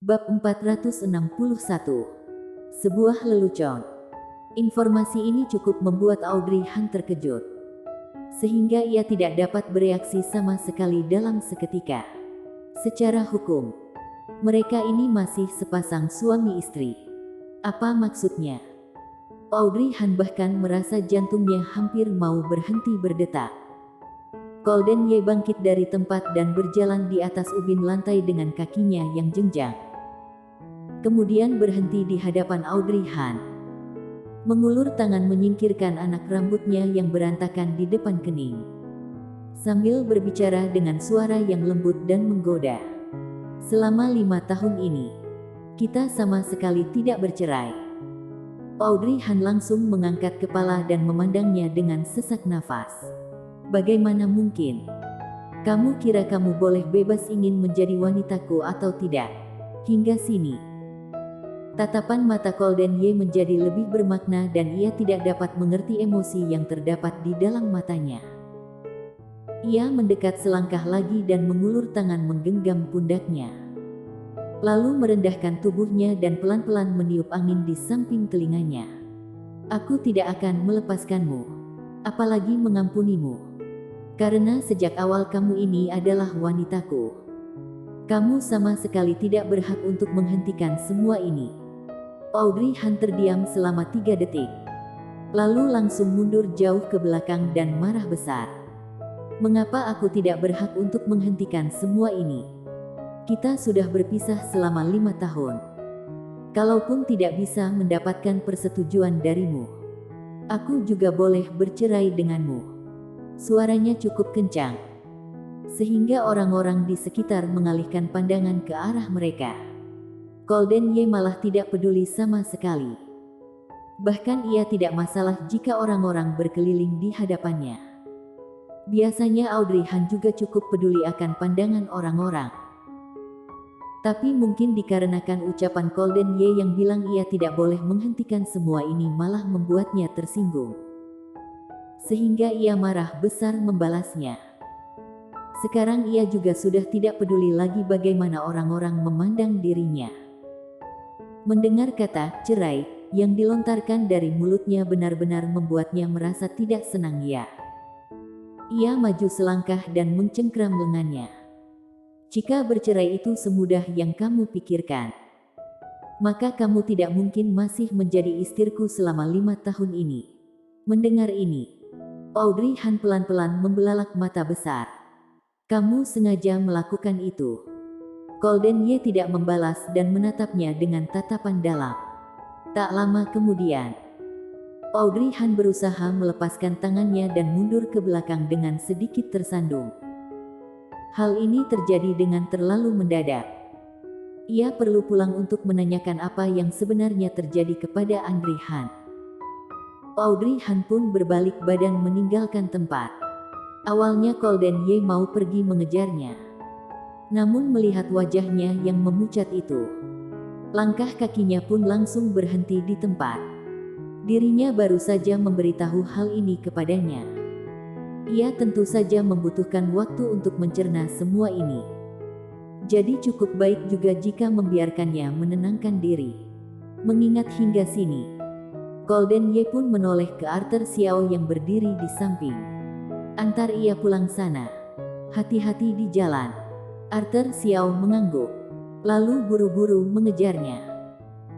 Bab 461. Sebuah lelucon. Informasi ini cukup membuat Audrey Han terkejut, sehingga ia tidak dapat bereaksi sama sekali dalam seketika. Secara hukum, mereka ini masih sepasang suami istri. Apa maksudnya? Audrey Han bahkan merasa jantungnya hampir mau berhenti berdetak. Golden Ye bangkit dari tempat dan berjalan di atas ubin lantai dengan kakinya yang jenjang. Kemudian berhenti di hadapan Audrey Han. Mengulur tangan menyingkirkan anak rambutnya yang berantakan di depan kening, sambil berbicara dengan suara yang lembut dan menggoda. Selama 5 tahun ini, kita sama sekali tidak bercerai. Audrey Han langsung mengangkat kepala dan memandangnya dengan sesak nafas. Bagaimana mungkin? Kamu kira kamu boleh bebas ingin menjadi wanitaku atau tidak? Hingga sini. Tatapan mata Golden Ye menjadi lebih bermakna dan ia tidak dapat mengerti emosi yang terdapat di dalam matanya. Ia mendekat selangkah lagi dan mengulur tangan menggenggam pundaknya. Lalu merendahkan tubuhnya dan pelan-pelan meniup angin di samping telinganya. Aku tidak akan melepaskanmu, apalagi mengampunimu. Karena sejak awal kamu ini adalah wanitaku. Kamu sama sekali tidak berhak untuk menghentikan semua ini. Audrey Han terdiam selama 3 detik. Lalu langsung mundur jauh ke belakang dan marah besar. Mengapa aku tidak berhak untuk menghentikan semua ini? Kita sudah berpisah selama 5 tahun. Kalaupun tidak bisa mendapatkan persetujuan darimu, aku juga boleh bercerai denganmu. Suaranya cukup kencang, sehingga orang-orang di sekitar mengalihkan pandangan ke arah mereka. Golden Ye malah tidak peduli sama sekali. Bahkan ia tidak masalah jika orang-orang berkeliling di hadapannya. Biasanya Audrey Han juga cukup peduli akan pandangan orang-orang. Tapi mungkin dikarenakan ucapan Golden Ye yang bilang ia tidak boleh menghentikan semua ini malah membuatnya tersinggung. Sehingga ia marah besar membalasnya. Sekarang ia juga sudah tidak peduli lagi bagaimana orang-orang memandang dirinya. Mendengar kata cerai yang dilontarkan dari mulutnya benar-benar membuatnya merasa tidak senang. Ia maju selangkah dan mencengkram lengannya. Jika bercerai itu semudah yang kamu pikirkan, maka kamu tidak mungkin masih menjadi istriku selama 5 tahun ini. Mendengar ini, Audrey Han pelan-pelan membelalak mata besar. Kamu sengaja melakukan itu. Golden Ye tidak membalas dan menatapnya dengan tatapan dalam. Tak lama kemudian, Audrey Han berusaha melepaskan tangannya dan mundur ke belakang dengan sedikit tersandung. Hal ini terjadi dengan terlalu mendadak. Ia perlu pulang untuk menanyakan apa yang sebenarnya terjadi kepada Audrey Han. Audrey Han pun berbalik badan meninggalkan tempat. Awalnya Golden Ye mau pergi mengejarnya. Namun melihat wajahnya yang memucat itu, langkah kakinya pun langsung berhenti di tempat. Dirinya baru saja memberitahu hal ini kepadanya. Ia tentu saja membutuhkan waktu untuk mencerna semua ini. Jadi cukup baik juga jika membiarkannya menenangkan diri. Mengingat hingga sini, Golden Ye pun menoleh ke Arthur Xiao yang berdiri di samping. Antar ia pulang sana. Hati-hati di jalan. Arthur Xiao mengangguk, lalu buru-buru mengejarnya.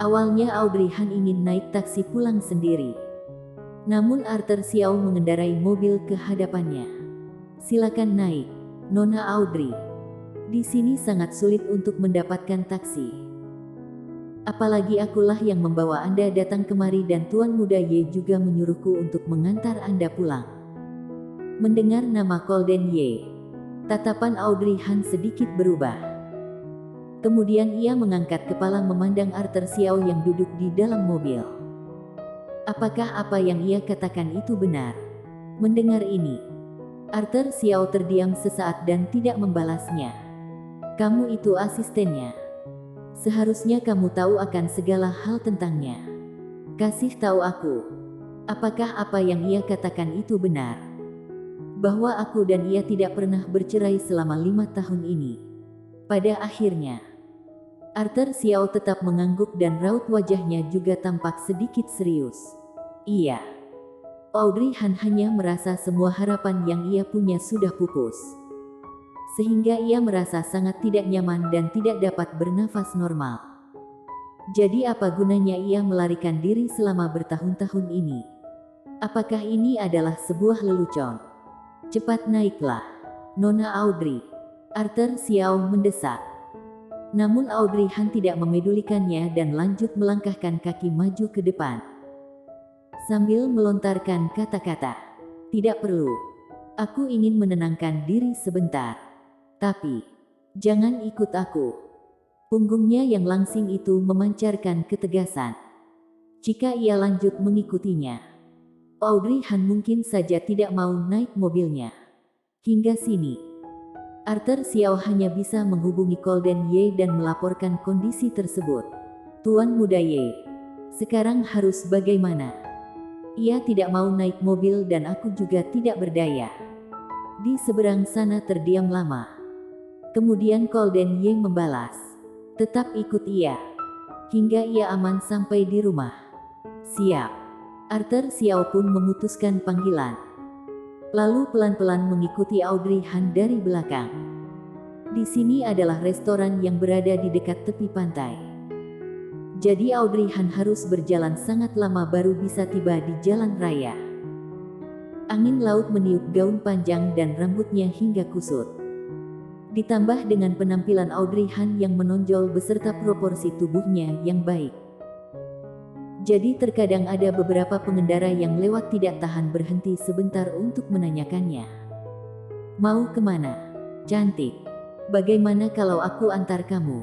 Awalnya Audrey Han ingin naik taksi pulang sendiri. Namun Arthur Xiao mengendarai mobil ke hadapannya. Silakan naik, Nona Audrey. Di sini sangat sulit untuk mendapatkan taksi. Apalagi akulah yang membawa Anda datang kemari dan Tuan Muda Ye juga menyuruhku untuk mengantar Anda pulang. Mendengar nama Golden Ye, tatapan Audrey Han sedikit berubah. Kemudian ia mengangkat kepala memandang Arthur Xiao yang duduk di dalam mobil. Apakah apa yang ia katakan itu benar? Mendengar ini, Arthur Xiao terdiam sesaat dan tidak membalasnya. Kamu itu asistennya. Seharusnya kamu tahu akan segala hal tentangnya. Kasih tahu aku, apakah apa yang ia katakan itu benar? Bahwa aku dan ia tidak pernah bercerai selama 5 tahun ini. Pada akhirnya, Arthur Xiao tetap mengangguk dan raut wajahnya juga tampak sedikit serius. Iya. Audrey Han hanya merasa semua harapan yang ia punya sudah pupus. Sehingga ia merasa sangat tidak nyaman dan tidak dapat bernafas normal. Jadi apa gunanya ia melarikan diri selama bertahun-tahun ini? Apakah ini adalah sebuah lelucon? Cepat naiklah, Nona Audrey. Arthur Xiao mendesak. Namun Audrey Han tidak memedulikannya dan lanjut melangkahkan kaki maju ke depan. Sambil melontarkan kata-kata, "Tidak perlu. Aku ingin menenangkan diri sebentar. Tapi, jangan ikut aku." Punggungnya yang langsing itu memancarkan ketegasan. Jika ia lanjut mengikutinya, Audrey Han mungkin saja tidak mau naik mobilnya. Hingga sini, Arthur Xiao hanya bisa menghubungi Golden Ye dan melaporkan kondisi tersebut. "Tuan Muda Ye, sekarang harus bagaimana? Ia tidak mau naik mobil dan aku juga tidak berdaya." Di seberang sana terdiam lama. Kemudian Golden Ye membalas, "Tetap ikut ia, hingga ia aman sampai di rumah." "Siap." Arthur Xiao pun memutuskan panggilan. Lalu pelan-pelan mengikuti Audrey Han dari belakang. Di sini adalah restoran yang berada di dekat tepi pantai. Jadi Audrey Han harus berjalan sangat lama baru bisa tiba di jalan raya. Angin laut meniup gaun panjang dan rambutnya hingga kusut. Ditambah dengan penampilan Audrey Han yang menonjol beserta proporsi tubuhnya yang baik. Jadi terkadang ada beberapa pengendara yang lewat tidak tahan berhenti sebentar untuk menanyakannya. "Mau kemana, cantik? Bagaimana kalau aku antar kamu?"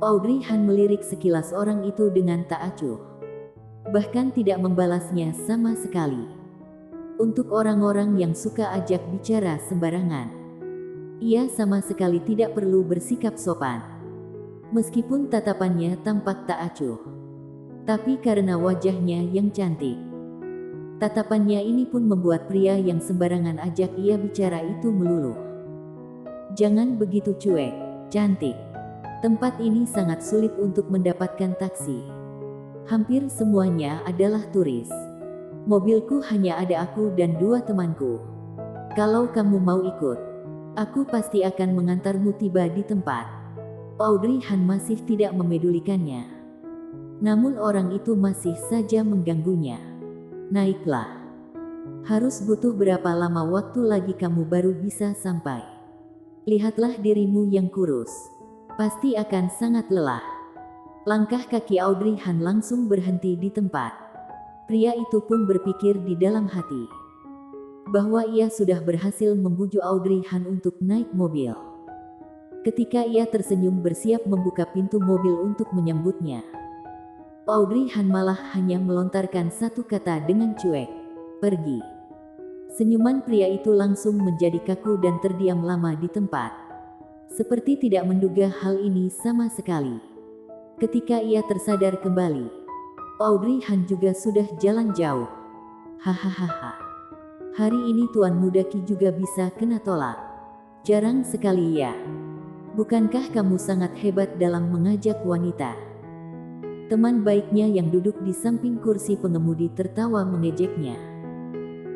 Audrey Han melirik sekilas orang itu dengan tak acuh. Bahkan tidak membalasnya sama sekali. Untuk orang-orang yang suka ajak bicara sembarangan, ia sama sekali tidak perlu bersikap sopan. Meskipun tatapannya tampak tak acuh. Tapi karena wajahnya yang cantik, tatapannya ini pun membuat pria yang sembarangan ajak ia bicara itu meluluh. "Jangan begitu cuek, cantik. Tempat ini sangat sulit untuk mendapatkan taksi. Hampir semuanya adalah turis. Mobilku hanya ada aku dan 2 temanku. Kalau kamu mau ikut, aku pasti akan mengantarmu tiba di tempat." Audrey Han masih tidak memedulikannya. Namun orang itu masih saja mengganggunya. "Naiklah. Harus butuh berapa lama waktu lagi kamu baru bisa sampai? Lihatlah dirimu yang kurus. Pasti akan sangat lelah." Langkah kaki Audrey Han langsung berhenti di tempat. Pria itu pun berpikir di dalam hati bahwa ia sudah berhasil membujuk Audrey Han untuk naik mobil. Ketika ia tersenyum bersiap membuka pintu mobil untuk menyambutnya, Audrey Han malah hanya melontarkan satu kata dengan cuek, "Pergi." Senyuman pria itu langsung menjadi kaku dan terdiam lama di tempat. Seperti tidak menduga hal ini sama sekali. Ketika ia tersadar kembali, Audrey Han juga sudah jalan jauh. "Hahaha. Hari ini Tuan Muda Ki juga bisa kena tolak. Jarang sekali ya. Bukankah kamu sangat hebat dalam mengajak wanita?" Teman baiknya yang duduk di samping kursi pengemudi tertawa mengejeknya.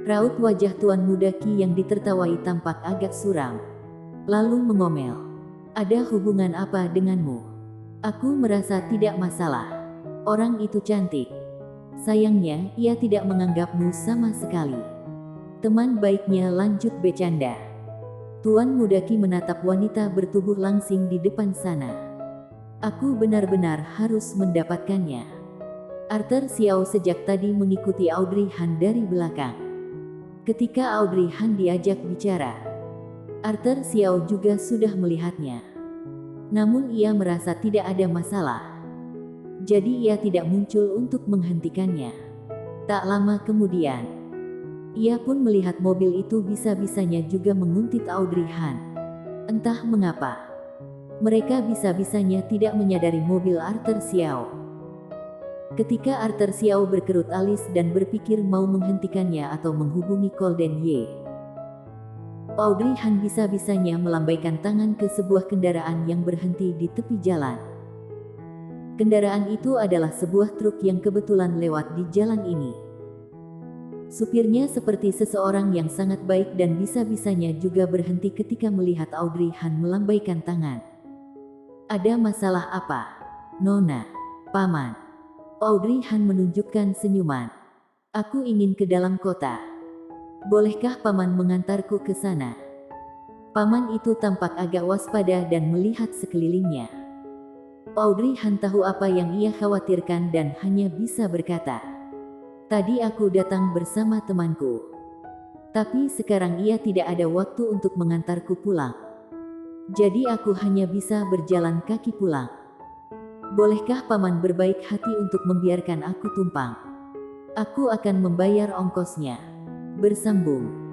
Raut wajah Tuan Muda Ki yang ditertawai tampak agak suram. Lalu mengomel, "Ada hubungan apa denganmu? Aku merasa tidak masalah. Orang itu cantik. Sayangnya, ia tidak menganggapmu sama sekali." Teman baiknya lanjut bercanda. Tuan Muda Ki menatap wanita bertubuh langsing di depan sana. "Aku benar-benar harus mendapatkannya." Arthur Xiao sejak tadi mengikuti Audrey Han dari belakang. Ketika Audrey Han diajak bicara, Arthur Xiao juga sudah melihatnya. Namun ia merasa tidak ada masalah. Jadi ia tidak muncul untuk menghentikannya. Tak lama kemudian, ia pun melihat mobil itu bisa-bisanya juga menguntit Audrey Han. Entah mengapa, mereka bisa-bisanya tidak menyadari mobil Arthur Xiao. Ketika Arthur Xiao berkerut alis dan berpikir mau menghentikannya atau menghubungi Golden Ye, Audrey Han bisa-bisanya melambaikan tangan ke sebuah kendaraan yang berhenti di tepi jalan. Kendaraan itu adalah sebuah truk yang kebetulan lewat di jalan ini. Supirnya seperti seseorang yang sangat baik dan bisa-bisanya juga berhenti ketika melihat Audrey Han melambaikan tangan. Ada masalah apa, Nona? Paman. Audrey Han menunjukkan senyuman. Aku ingin ke dalam kota. Bolehkah paman mengantarku ke sana? Paman itu tampak agak waspada dan melihat sekelilingnya. Audrey Han tahu apa yang ia khawatirkan dan hanya bisa berkata, "Tadi aku datang bersama temanku. Tapi sekarang ia tidak ada waktu untuk mengantarku pulang. Jadi aku hanya bisa berjalan kaki pulang. Bolehkah paman berbaik hati untuk membiarkan aku tumpang? Aku akan membayar ongkosnya." Bersambung.